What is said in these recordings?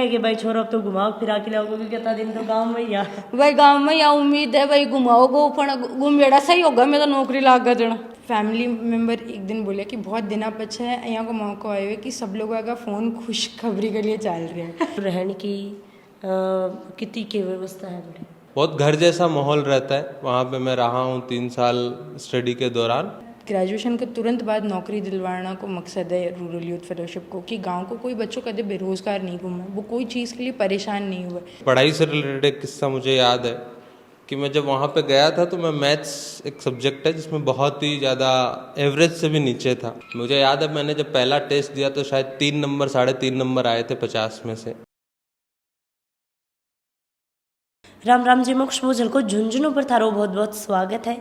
है कि भाई छोरो अब तो घुमाओ फिरा के लाओ, क्योंकि कितना दिन तो गाँव में ही आ। भाई गाँव में या उम्मीद है भाई घुमाओगो पण घूमेड़ा सही होगा, मैं तो नौकरी लाग जण। फैमिली मेम्बर एक दिन बोले कि बहुत दिना पछे यहाँ को मौका आयो है कि सब लोग अगर फ़ोन खुशखबरी के लिए चल रहे हैं। रहने की कितनी की व्यवस्था है? बड़े बहुत घर जैसा माहौल रहता है वहाँ पे। मैं रहा हूँ 3 साल स्टडी के दौरान। ग्रेजुएशन के तुरंत बाद नौकरी दिलवाना को मकसद है रूरल यूथ फेलोशिप को, कि गांव को कोई बच्चों कदे बेरोजगार नहीं घूमे, वो कोई चीज़ के लिए परेशान नहीं हुए। पढ़ाई से रिलेटेड एक किस्सा मुझे याद है कि मैं जब वहाँ पे गया था तो मैं मैथ्स एक सब्जेक्ट है जिसमें बहुत ही ज़्यादा एवरेज से भी नीचे था। मुझे याद है मैंने जब पहला टेस्ट दिया तो शायद 3 नंबर 3.5 नंबर आए थे 50 में से। राम राम जी, मोक्ष भोजल को झुंझुनू पर थारो बहुत बहुत स्वागत है।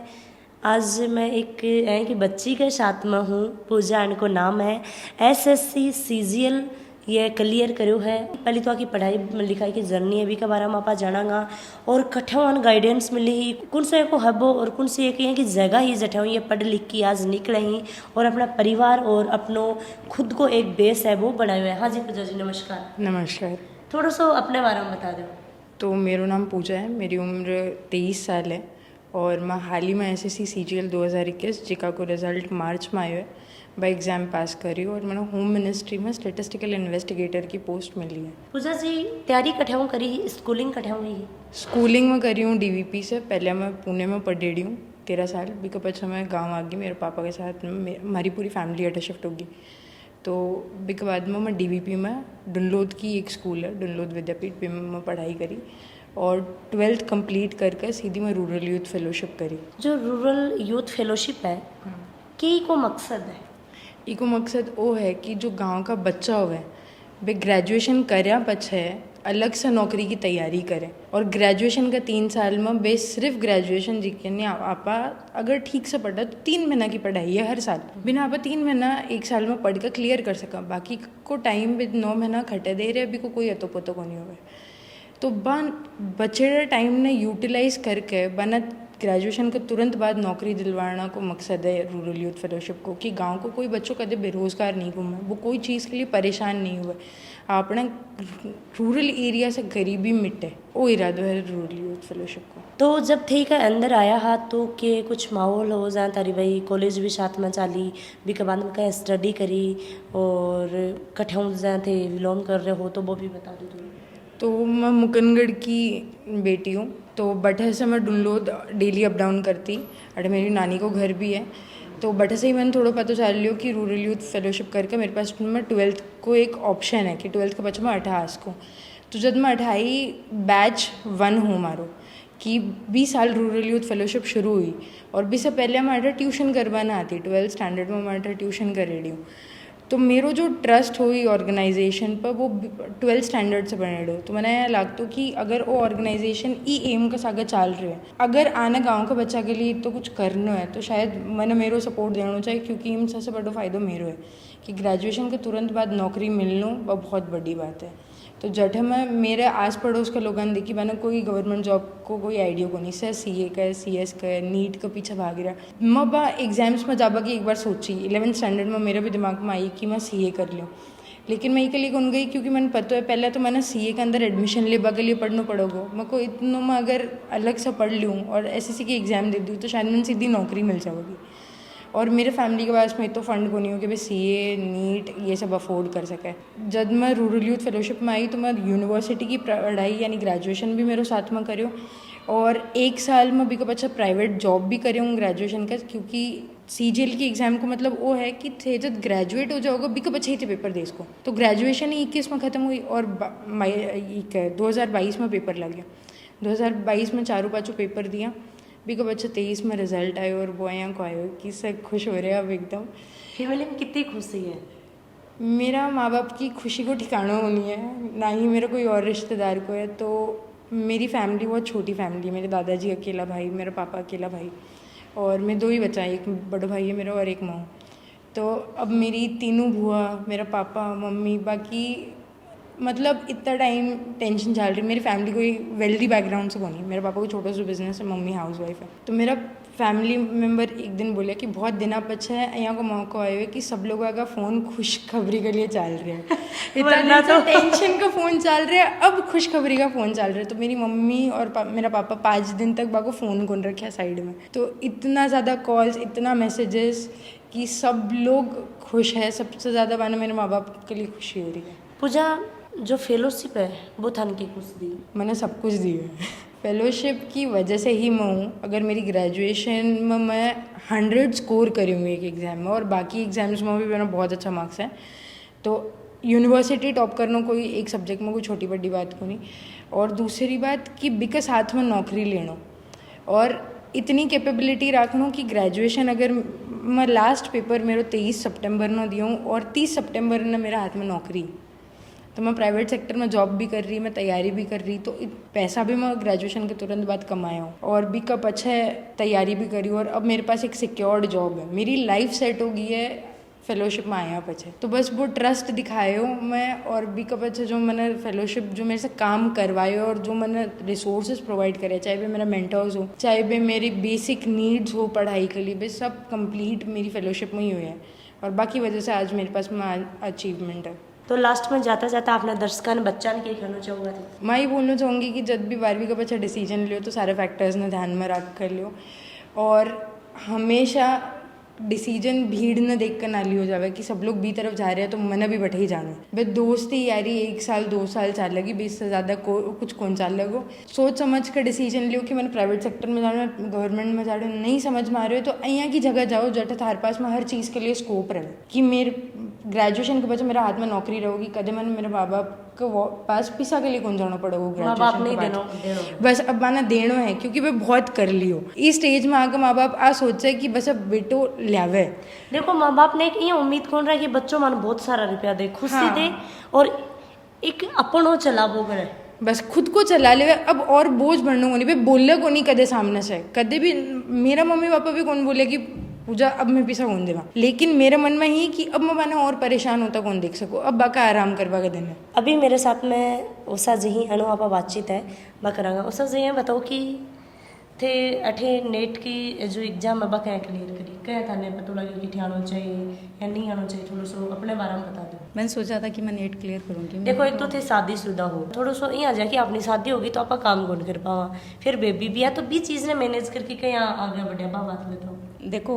आज मैं एक है कि बच्ची के साथ में हूँ, पूजा इनको नाम है। SSC CGL ये क्लियर करो है। पहले तो आकी पढ़ाई लिखाई की जर्नी है भी के बारे में आप जानांगा और कठवन गाइडेंस मिली ही कौन से को हबो और कौन सी एक की जगह ही जठा ये पढ़ लिख की आज निकले ही और अपना परिवार और अपनो खुद को एक बेस है वो बनाए हुए। हाँ जी पूजा जी नमस्कार। नमस्कार। थोड़ा सा अपने बारे में बता दो। तो मेरा नाम पूजा है, मेरी उम्र 23 साल है और मैं हाल ही में SSC CGL 2021 जिका को रिजल्ट मार्च में आयो है बाई एग्ज़ाम पास करी और मैंने होम मिनिस्ट्री में स्टेटिस्टिकल इन्वेस्टिगेटर की पोस्ट मिली है। पूजा जी तैयारी कठाऊँ करी ही, स्कूलिंग कठाऊँ ही? स्कूलिंग में करी हूँ DVP से। पहले मैं पुणे में पढ़ रही हूँ 13 साल, बिका पछा मैं गाँव आ गई, मेरे पापा के साथ में हमारी पूरी फैमिली अटे शिफ्ट होगी। तो बिक बाद में मैं DVP में डुनलोद की एक स्कूल है डुनलोद विद्यापीठ पे में पढ़ाई करी और 12th कंप्लीट करके सीधी मैं रूरल यूथ फेलोशिप करी। जो रूरल यूथ फेलोशिप है की को मकसद है? इको मकसद वो है कि जो गांव का बच्चा हुआ है वे ग्रेजुएशन करया पछे अलग से नौकरी की तैयारी करें और ग्रेजुएशन का 3 साल में बे सिर्फ ग्रेजुएशन जीके नहीं आपा अगर ठीक से पढ़ा तो 3 महीना की पढ़ाई है हर साल, बिना आपा 3 महीना 1 साल में पढ़ कर क्लियर कर सका। बाकी को टाइम भी 9 महीना खटे दे रहे अभी को कोई अतो पतो को नहीं हुआ। तो बचे टाइम ने यूटिलाइज करके बना ग्रेजुएशन के तुरंत बाद नौकरी दिलवाना को मकसद है रूरल यूथ फेलोशिप को, कि गांव को कोई बच्चों कदे बेरोजगार नहीं घूमे, वो कोई चीज़ के लिए परेशान नहीं हुए, अपने रूरल एरिया से गरीबी मिटे, वो इरादो है रूरल यूथ फेलोशिप को। तो जब थे का अंदर आया हा तो के कुछ माहौल हो जहाँ तारी भाई कॉलेज भी साथ में चाली भी के बाद में कहीं स्टडी करी और कठाऊँ जहाँ थे बिलोंग कर रहे हो तो वो भी बता दो तुम। तो मैं मुकनगढ़ की बेटी हूँ, तो बठे से मैं डुनलोद डेली अप डाउन करती, अरे मेरी नानी को घर भी है। तो बठे से ही मैंने थोड़ा पता चल लियो कि रूरल यूथ फेलोशिप करके मेरे पास में 12th को एक ऑप्शन है कि 12th के बच्चे में 28 को। तो जब मैं 28 बैच 1 हूँ मारो कि 20 साल रूरल यूथ फेलोशिप शुरू हुई और भी से पहले मैं ट्यूशन करवाना आती 12th स्टैंडर्ड में मैं ट्यूशन कर रही हूँ। तो मेरो जो ट्रस्ट हुई ऑर्गेनाइजेशन पर वो 12th स्टैंडर्ड से बने रहो। तो मैंने लगता कि अगर वो ऑर्गेनाइजेशन ई एम का सागर चल रहे हैं, अगर आने गांव का बच्चा के लिए तो कुछ करना है तो शायद मैंने मेरो सपोर्ट देना चाहिए, क्योंकि इन सबसे बड़ा फ़ायदा मेरो है कि ग्रेजुएशन के तुरंत बाद नौकरी मिलना वो बहुत बड़ी बात है। तो जट में मेरे आस पड़ोस के लोगों ने देखी मैंने कोई गवर्नमेंट जॉब को कोई आइडिया को नहीं, सर CA का CS का नीट के पीछे भाग रहा। मैं बा एग्जाम्स में जाबा की एक बार सोची 11th स्टैंडर्ड में मेरे भी दिमाग में आई कि मैं CA कर लूँ, लेकिन मैं के लिए कौन गई क्योंकि मैंने पता है पहले तो मैंने CA के अंदर एडमिशन लेबा के लिए पढ़ना पड़ोगा। मैं को इतनों में अगर अलग से पढ़ लूँ और SSC की एग्ज़ाम दे दूँ तो शायद मैंने सीधी नौकरी मिल जाएगी। और मेरे फैमिली के पास में तो फंड को नहीं हो कि भाई CA नीट ये सब अफोर्ड कर सके। जब मैं रूरल यूथ फेलोशिप में आई तो मैं यूनिवर्सिटी की पढ़ाई यानी ग्रेजुएशन भी मेरे साथ में करूँ और 1 साल में भी अच्छा प्राइवेट जॉब भी करूँ ग्रेजुएशन का, क्योंकि CGL की एग्ज़ाम को मतलब वो है कि थे जब ग्रेजुएट हो जाओगे भी कब अच्छे थे पेपर दे इसको। तो ग्रेजुएशन ही 21 में ख़त्म हुई और 2022 में पेपर लग गया। 2022 में 4-5 पेपर दिया भी कब अच्छा 23 में रिजल्ट आयो और वो यहाँ को आयो कि सब खुश हो रहे हैं अब एकदम। फैमिली में कितनी खुशी है? मेरा माँ बाप की खुशी को ठिकाना नहीं है, ना ही मेरा कोई और रिश्तेदार को है। तो मेरी फैमिली बहुत छोटी फैमिली है, मेरे दादाजी अकेला भाई, मेरा पापा अकेला भाई और मैं 2 ही बच्चा है, एक बड़ा भाई है मेरा और एक माँ। तो अब मेरी तीनों बुआ, मेरा पापा, मम्मी, बाकी मतलब इतना टाइम टेंशन चल रही। मेरी फैमिली कोई वेल्दी बैकग्राउंड से को नहीं, मेरे पापा को छोटा सा बिजनेस है, मम्मी हाउस वाइफ है। तो मेरा फैमिली मेम्बर एक दिन बोले कि बहुत दिना पछे અહીંયા को मौको आयो है कि सब लोग का फ़ोन खुशखबरी के लिए चल रहे हैं इतना तो टेंशन का फ़ोन चल रहा है, अब खुशखबरी का फ़ोन चल रहा है। तो मेरी मम्मी और मेरा पापा 5 दिन तक बाको फ़ोन कौन रखे साइड में, तो इतना ज़्यादा कॉल्स, इतना मैसेजेस कि सब लोग खुश है। सबसे ज़्यादा मैंने मेरे माँ बाप के लिए खुशी हो रही है। पूजा, जो फेलोशिप है वो थान की कुछ दी? मैंने सब कुछ दिया है। फेलोशिप की वजह से ही मैं हूँ। अगर मेरी ग्रेजुएशन में मैं 100 स्कोर करी हूँ एक एग्ज़ाम में, और बाकी एग्ज़ाम्स में भी मेरा बहुत अच्छा मार्क्स है, तो यूनिवर्सिटी टॉप करना कोई एक सब्जेक्ट में कोई छोटी बड़ी बात को नहीं। और दूसरी बात कि बिका साथ में नौकरी लेना और इतनी कैपेबिलिटी रखना कि ग्रेजुएशन अगर मैं लास्ट पेपर मेरा 23 सितंबर में दिया हूँ और 30 सितंबर ने मेरे हाथ में नौकरी, तो मैं प्राइवेट सेक्टर में जॉब भी कर रही, मैं तैयारी भी कर रही, तो पैसा भी मैं ग्रेजुएशन के तुरंत बाद कमाया हूँ और भी कब अच्छा तैयारी भी करी, और अब मेरे पास एक सिक्योर्ड जॉब है। मेरी लाइफ सेट हो गई है फेलोशिप में आया पछे, तो बस वो ट्रस्ट दिखाए हो मैं, और भी कब अच्छा जो मैंने फेलोशिप जो मेरे से काम करवाए और जो मैंने रिसोर्सेज प्रोवाइड करे, चाहे भी मेरा मेंटर्स हो, चाहे भी मेरी बेसिक नीड्स हो पढ़ाई के लिए, बस सब कंप्लीट मेरी फेलोशिप में ही हुए हैं, और बाकी वजह से आज मेरे पास में अचीवमेंट है। तो लास्ट में जाता जाता आपने दर्शकों ने बच्चा ने क्या कहना चाहूँगा थी? मैं ये बोलना चाहूँगी कि जब भी 12वीं का बच्चा डिसीजन लियो तो सारे फैक्टर्स ने ध्यान में रख कर लियो, और हमेशा डिसीजन भीड़ न देख कर ना लियो जावे कि सब लोग बी तरफ जा रहे हैं तो मैंने भी बैठे ही जाना है। बस दोस्ती यारी 1 साल 2 साल चल लगी, 20 से ज़्यादा कुछ कौन चाल लगो। सोच समझ कर डिसीजन लियो कि मैंने प्राइवेट सेक्टर में जाना, गवर्नमेंट में जाना, नहीं समझ में आ रहे हो तो અહીંયા की जगह जाओ जट थार पास में हर चीज़ के लिए स्कोप रहे, कि मेरे ग्रेजुएशन के बच्चे मेरे हाथ में नौकरी रहेगी, कदे मैंने मेरे माँ बाप के पास पैसा के लिए कौन जाना पड़ेगा ग्रेजुएशन के बाद, बस अब माना देना है क्योंकि वे बहुत कर लियो। इस स्टेज में आकर माँ बाप आ सोचे कि बस अब बेटो ल्यावे। देखो माँ बाप ने एक ये उम्मीद कौन रहा कि बच्चों मन बहुत सारा रुपया दे, खुशी दे और एक अपनो चलावो करे, बस खुद को चला ले। अब और बोझ बढ़ने को नहीं, भाई बोले को नहीं कदे सामने से, कदे भी मेरा मम्मी पापा भी कौन बोले कि पूजा अब मैं पैसा कौन देवा, लेकिन मेरे मन में ही कि अब मैं मैंने और परेशान होता कौन देख सको, अब बाका आराम करवा के दिन है। अभी मेरे साथ में उषा जी ही अनु आपा बातचीत है मैं करांगा। उषा जी ये बताओ कि थे अठे नेट की जो एग्जाम अब क्या क्लियर करी, क्या था ने पता लगे कि आना चाहिए या नहीं आना चाहिए, थोड़ा सो अपने बारे में बता दो। मैंने सोचा था कि मैं नेट क्लियर करूँगी। देखो एक तो थे शादीशुदा हो, थोड़ा सो ये आ जाए कि अपनी शादी होगी तो आप काम कौन कर पावा, फिर बेबी भी है तो भी चीज़ ने मैनेज करके कहीं आगे बढ़िया बात बताओ। देखो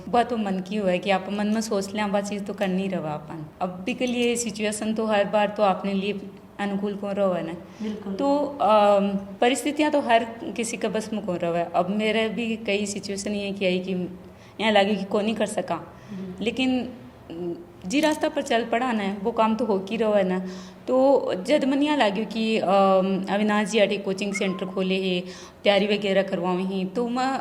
वह तो मन की हुआ है कि आप मन में सोच लें वह चीज़ तो करनी रहा अपन, अब भी के लिए सिचुएशन तो हर बार तो अपने लिए अनुकूल कौन रहा है ना, तो परिस्थितियाँ तो हर किसी का बस में कौन रहा है। अब मेरे भी कई सिचुएशन ये कि आई कि यहाँ लगे कि कौन नहीं कर सका, लेकिन जी रास्ता पर चल पड़ा ना, वो काम तो हो ही रहा है ना। तो जब मन यहाँ लगे कि अविनाश जी आटे कोचिंग सेंटर खोले है, तैयारी वगैरह करवाए हैं, तो मैं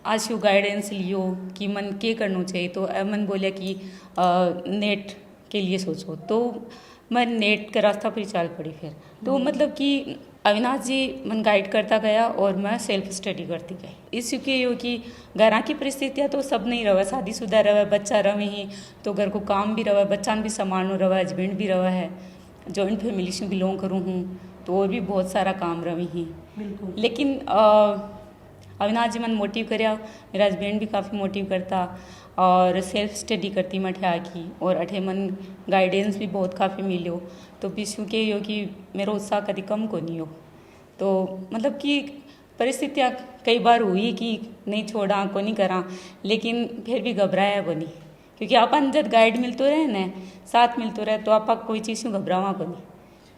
आज यू गाइडेंस लियो कि मन के करना चाहिए, तो मन बोला कि नेट के लिए सोचो, तो मैं नेट का रास्ता पर चल पड़ी फिर। तो मतलब कि अविनाश जी मन गाइड करता गया और मैं सेल्फ स्टडी करती गई। इस चुके हो कि घर की परिस्थितियाँ तो सब नहीं रहा, शादीशुदा रहा, बच्चा रहे ही तो घर को काम भी रहा, बच्चा भी संभालना रहा, हस्बैंड भी रहा है, जॉइंट फैमिली से बिलोंग करूँ हूँ तो और भी बहुत सारा काम रही हैं। लेकिन अविनाश जी मन मोटिव कराया, मेरा हस्बैंड भी काफ़ी मोटिव करता और सेल्फ स्टडी करती मैं ठा की, और अठे मन गाइडेंस भी बहुत काफ़ी मिलो, तो विश्व के हो कि मेरा उत्साह कभी कम को नहीं हो। तो मतलब कि परिस्थितियाँ कई बार हुई कि नहीं छोड़ा को नहीं करा, लेकिन फिर भी घबराया को नहीं, क्योंकि अपन जब गाइड मिलते रहे न, साथ मिलते रहे तो आप कोई चीज़ में घबरावा को नहीं।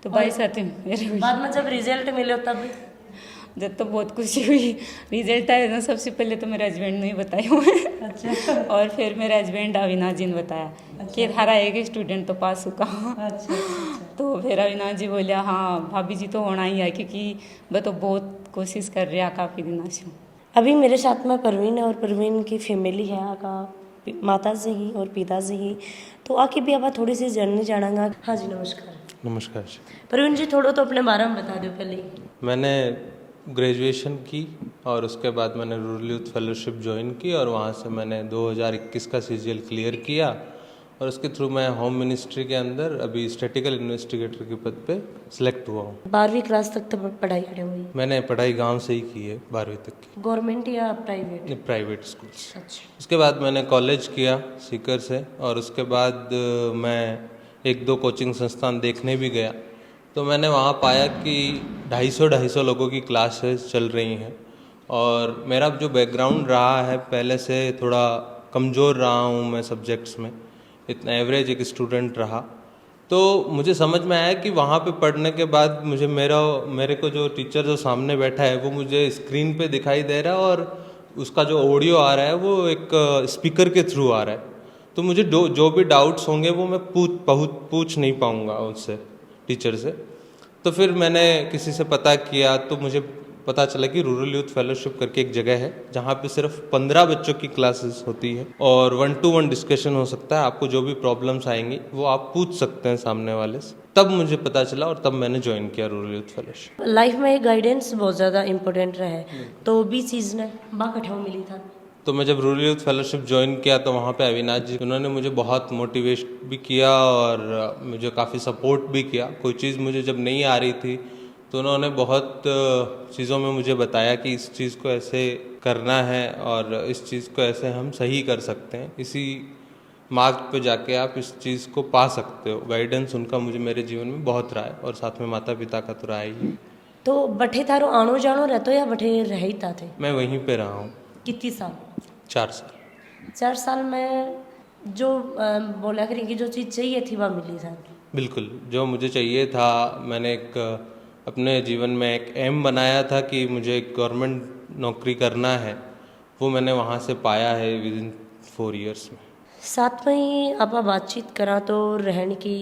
तो भाई साथ मेरे बाद में जब रिजल्ट मिले तब जब तो बहुत खुशी हुई। रिजल्ट आया ना, सबसे पहले तो मेरे हस्बैंड ने ही बताया हुआ है। अच्छा। और फिर मेरे हस्बैंड अविनाश जी ने बताया कि हरा एक स्टूडेंट तो पास हुआ। अच्छा। तो फिर अविनाश जी बोलिया हाँ भाभी जी तो होना ही है, क्योंकि वह तो बहुत कोशिश कर रहा काफ़ी दिनों से। अभी मेरे साथ में परवीन है और परवीन की फैमिली है, आका माता जी ही और पिता जी ही, तो आके भी आप थोड़ी सी जर्नी जानागा। हाँ जी नमस्कार। नमस्कार। परवीन जी थोड़ा तो अपने बारे में बता दो पहले। मैंने ग्रेजुएशन की और उसके बाद मैंने रूरल यूथ फेलोशिप ज्वाइन की और वहाँ से मैंने 2021 का CGL क्लियर किया और उसके थ्रू मैं होम मिनिस्ट्री के अंदर अभी स्टैटिकल इन्वेस्टिगेटर के पद पे सिलेक्ट हुआ हूँ। 12वीं क्लास तक तो पढ़ाई करे हुई? मैंने पढ़ाई गांव से ही की है 12वीं तक की, गवर्नमेंट या प्राइवेट? प्राइवेट स्कूल से। अच्छा। उसके बाद मैंने कॉलेज किया सीकर से, और उसके बाद मैं एक दो कोचिंग संस्थान देखने भी गया, तो मैंने वहाँ पाया कि 250 लोगों की क्लासेस चल रही हैं, और मेरा जो बैकग्राउंड रहा है पहले से थोड़ा कमज़ोर रहा हूँ मैं सब्जेक्ट्स में, इतना एवरेज एक स्टूडेंट रहा। तो मुझे समझ में आया कि वहाँ पे पढ़ने के बाद मेरे को जो टीचर जो सामने बैठा है वो मुझे स्क्रीन पे दिखाई दे रहा है, और उसका जो ऑडियो आ रहा है वो एक स्पीकर के थ्रू आ रहा है। तो मुझे जो भी डाउट्स होंगे वो मैं पूछ नहीं पाऊँगा उससे, टीचर से। तो फिर मैंने किसी से पता किया तो मुझे पता चला कि रूरल यूथ फेलोशिप करके एक जगह है जहाँ पे सिर्फ 15 बच्चों की क्लासेस होती है, और 1-to-1 डिस्कशन हो सकता है। आपको जो भी प्रॉब्लम्स आएंगी वो आप पूछ सकते हैं सामने वाले से। तब मुझे पता चला, और तब मैंने ज्वाइन किया रूरल यूथ फेलोशिप। लाइफ में गाइडेंस बहुत ज़्यादा इम्पोर्टेंट रहे, तो भी चीज़ ने बाकठाव मिली था। तो मैं जब रूरल यूथ फेलोशिप ज्वाइन किया तो वहाँ पे अविनाश जी, उन्होंने मुझे बहुत मोटिवेट भी किया और मुझे काफ़ी सपोर्ट भी किया। कोई चीज़ मुझे जब नहीं आ रही थी तो उन्होंने बहुत चीज़ों में मुझे बताया कि इस चीज़ को ऐसे करना है और इस चीज़ को ऐसे हम सही कर सकते हैं, इसी मार्ग पे जाके आप इस चीज़ को पा सकते हो। गाइडेंस उनका मुझे मेरे जीवन में बहुत रहा है, और साथ में माता पिता का तो रहा ही। तो बठे थारो आनो जानो रहते या बठे रह ही थे? मैं वहीं पे रहा हूँ। कितनी साल? 4 साल। 4 साल में जो बोला करें कि जो चीज़ चाहिए थी वह मिली था? बिल्कुल, जो मुझे चाहिए था, मैंने एक अपने जीवन में एक एम बनाया था कि मुझे एक गवर्नमेंट नौकरी करना है, वो मैंने वहाँ से पाया है विदिन 4 इयर्स में। साथ में ही आप बातचीत करा तो रहने की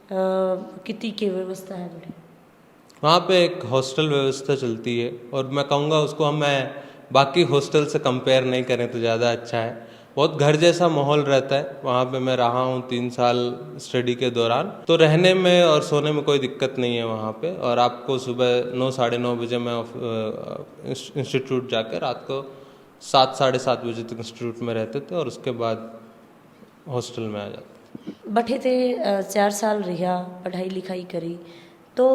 कितनी की व्यवस्था है बड़ी? वहाँ पे एक हॉस्टल व्यवस्था चलती है, और मैं कहूँगा उसको मैं बाकी हॉस्टल से कंपेयर नहीं करें तो ज़्यादा अच्छा है। बहुत घर जैसा माहौल रहता है वहाँ पे। मैं रहा हूँ 3 साल स्टडी के दौरान, तो रहने में और सोने में कोई दिक्कत नहीं है वहाँ पे। और आपको सुबह 9 साढ़े 9 बजे मैं इंस्टीट्यूट जाकर रात को 7 साढ़े 7 बजे तक इंस्टीट्यूट में रहते थे, और उसके बाद हॉस्टल में आ जाते। बैठे थे 4 साल रहा, पढ़ाई लिखाई करी, तो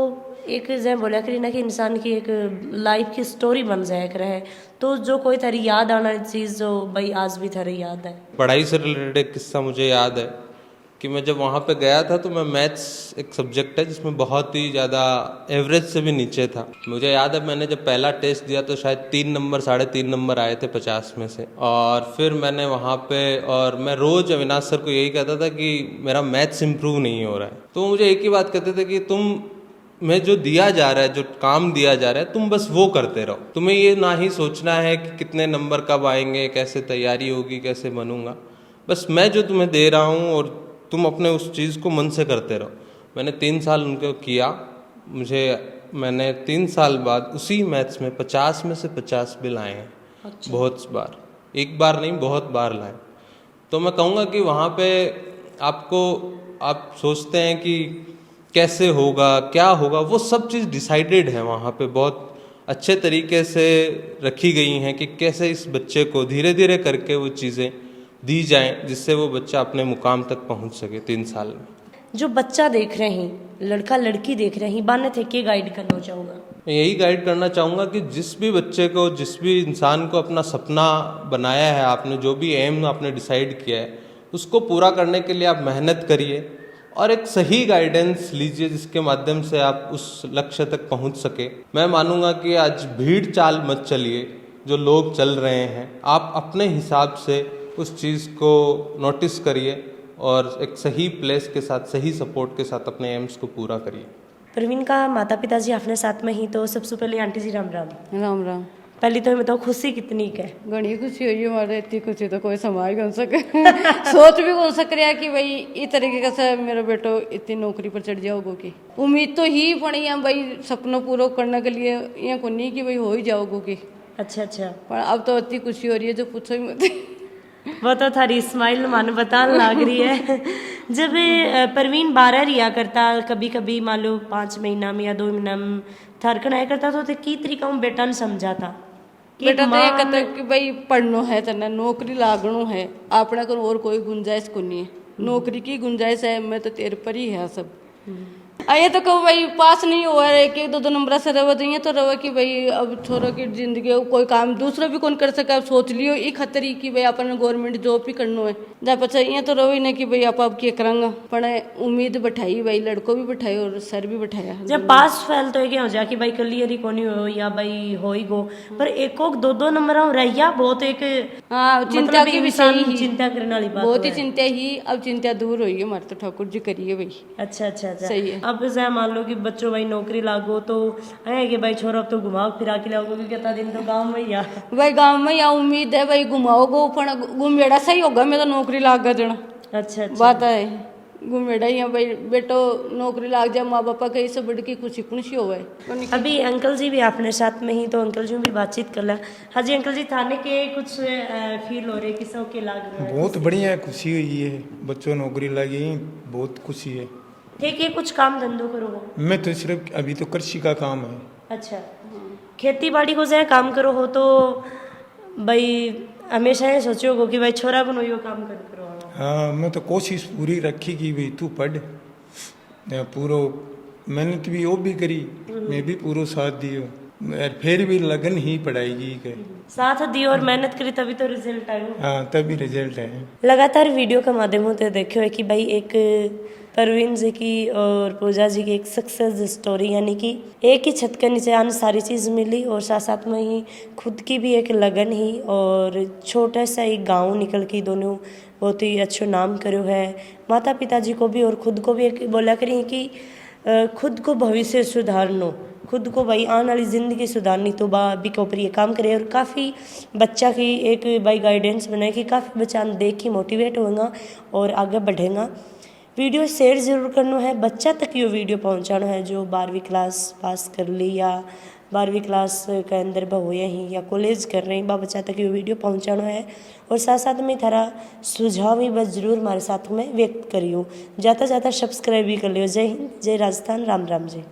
एक जैसे बोला करी ना कि इंसान की एक लाइफ की स्टोरी बन जाया करे है, तो जो कोई थारी याद आना चीज़ जो भाई आज भी थारी याद है? पढ़ाई से रिलेटेड एक किस्सा मुझे याद है कि मैं जब वहाँ पे गया था तो मैं मैथ्स एक सब्जेक्ट है जिसमें बहुत ही ज़्यादा एवरेज से भी नीचे था। मुझे याद है मैंने जब पहला टेस्ट दिया तो शायद 3 नंबर 3.5 नंबर आए थे 50 में से। और फिर मैंने वहाँ पे, और मैं रोज़ अविनाश सर को यही कहता था कि मेरा मैथ्स इम्प्रूव नहीं हो रहा है। तो मुझे एक ही बात कहते थे कि तुम में जो दिया जा रहा है, जो काम दिया जा रहा है, तुम बस वो करते रहो। तुम्हें ये ना ही सोचना है कि कितने नंबर कब आएंगे, कैसे तैयारी होगी, कैसे बनूंगा। बस मैं जो तुम्हें दे रहा हूँ और तुम अपने उस चीज़ को मन से करते रहो। मैंने 3 साल उनको किया। मैंने 3 साल बाद उसी मैथ्स में 50 में से 50 भी लाए हैं। अच्छा। बहुत बार, एक बार नहीं, बहुत बार लाए। तो मैं कहूँगा कि वहाँ पे आप सोचते हैं कि कैसे होगा, क्या होगा, वो सब चीज़ डिसाइडेड है वहाँ पे। बहुत अच्छे तरीके से रखी गई हैं कि कैसे इस बच्चे को धीरे धीरे करके वो चीज़ें दी जाएं जिससे वो बच्चा अपने मुकाम तक पहुँच सके 3 साल में। जो बच्चा देख रहे हैं, लड़का लड़की देख रहे हैं, बाने थे क्या गाइड करना चाहूँगा? मैं यही गाइड करना चाहूँगा कि जिस भी बच्चे को, जिस भी इंसान को अपना सपना बनाया है आपने, जो भी एम आपने डिसाइड किया है, उसको पूरा करने के लिए आप मेहनत करिए और एक सही गाइडेंस लीजिए जिसके माध्यम से आप उस लक्ष्य तक पहुंच सके। मैं मानूंगा कि आज भीड़ चाल मत चलिए जो लोग चल रहे हैं। आप अपने हिसाब से उस चीज़ को नोटिस करिए और एक सही प्लेस के साथ, सही सपोर्ट के साथ अपने एम्स को पूरा करिए। प्रवीण का माता पिताजी अपने साथ में ही, तो सबसे पहले आंटी जी राम राम। राम राम। पहले तो मैं बताओ खुशी कितनी है? घनी खुशी हुई हमारे, इतनी खुशी तो कोई समाज कौन सके सोच भी कौन सक रहा कि भाई इस तरीके से मेरा बेटो इतनी नौकरी पर चढ़ जाओगे की उम्मीद तो ही पड़ी है भाई, सपनों पूरा करने के लिए ये को नहीं कि भाई हो ही जाओगे की। अच्छा। पर अब तो इतनी खुशी हो रही है जो पूछो ही मत। वो तो थारी स्माइल मान बताने लग रही है। जब प्रवीण 12 रिया करता, कभी कभी मान लो 5 महीना में या 2 महीना में थारकन आया करता, तो की तरीका में बेटा ने समझा था बेटा तो ये कहता कि भाई पढ़नो है, तेना नौकरी लागनो है, अपना को और कोई गुंजाइश को नहीं है। नौकरी की गुंजाइश है, मैं तो तेरे पर ही है सब। ये तो कहो भाई पास नहीं हुआ है, एक एक दो दो नंबर से रवा तो ये तो रवा कि भाई अब छोरो की जिंदगी कोई काम दूसरा भी कौन कर सके। अब सोच लियो ई खतरी कि भाई अपन गवर्नमेंट जॉब भी करनो है, जा पचा ये तो रहो ही नहीं कि भाई आप अब क्या करेंगे। पर उम्मीद बैठाई भाई, लड़को भी बैठाई और सर भी बैठाया। जब पास फेल तो क्या हो जा कि भाई क्लियर ही कोनी हो या भाई हो ही गो, पर एक दो दो नंबर रहिया बहुत एक हाँ चिंता मतलब की इंसान विषय ही, चिंता करने वाली बात बहुत ही है। चिंता ही। अब चिंता दूर हुई है हमारे तो ठाकुर जी करिए भाई। अच्छा अच्छा अच्छा सही है। अब जैसे मान लो कि बच्चों भाई नौकरी लागो तो है कि भाई छोरा अब तो घुमा फिरा के लाओ, क्योंकि कितना दिन तो गाँव में ही आ। भाई गांव में या उम्मीद है भाई घुमाओगो, पण घुमेड़ा सही होगा, मैं तो नौकरी लाग गया जना अच्छा अच्छा बात है। घुमेड़ा ही है भाई, बेटो नौकरी लाग जाए, माँ बापा कहीं से बढ़ के खुशी खुशी हो गए। अभी अंकल जी भी अपने साथ में ही, तो अंकल जी भी बातचीत कर लें। हाँ जी अंकल जी, थाने के कुछ फील हो रहे किसों के लाग रहे हैं? बहुत बढ़िया खुशी हुई है, बच्चों नौकरी लगी, बहुत खुशी है। ठीक है, कुछ काम धंधो करो हो? मैं तो सिर्फ अभी तो कृषि का काम है। अच्छा, खेती बाड़ी को जाए काम करो हो तो भाई हमेशा ये सोचो हो कि भाई छोरा बनो यो काम कर करो। हाँ मैं तो कोशिश पूरी रखी कि भाई तू पढ़, पूरो मेहनत भी वो भी करी, मैं भी पूरा साथ दियो, फिर भी लगन ही पढ़ाई के साथ दी और मेहनत करी तभी तो रिजल्ट आयो। हाँ तभी रिजल्ट है। लगातार वीडियो के माध्यम से देखियो है कि भाई एक परवीन जी की और पूजा जी की एक सक्सेस स्टोरी, यानी कि एक ही छत के नीचे आने सारी चीज़ मिली और साथ साथ में ही खुद की भी एक लगन ही, और छोटा सा एक गांव निकल के दोनों बहुत ही अच्छो नाम करो है। माता पिता जी को भी और खुद को भी एक बोला करें कि खुद को भविष्य सुधारनो, खुद को भाई आने वाली ज़िंदगी सुधारनी, तो बी के ऊपर ये काम करे। और काफ़ी बच्चा की एक भाई गाइडेंस बनाए कि काफ़ी बच्चा देख के मोटिवेट होगा और आगे बढ़ेगा। वीडियो शेयर ज़रूर करना है, बच्चा तक ये वीडियो पहुंचाना है जो 12वीं क्लास पास कर ली या 12वीं क्लास के अंदर हुए हैं या कॉलेज कर रहे हैं, बच्चा तक ये वीडियो पहुंचाना है। और साथ साथ में थारा सुझाव भी बस जरूर हमारे साथ में व्यक्त करियो। जाता जाता सब्सक्राइब भी कर लियो। जय हिंद, जय राजस्थान, राम राम जी।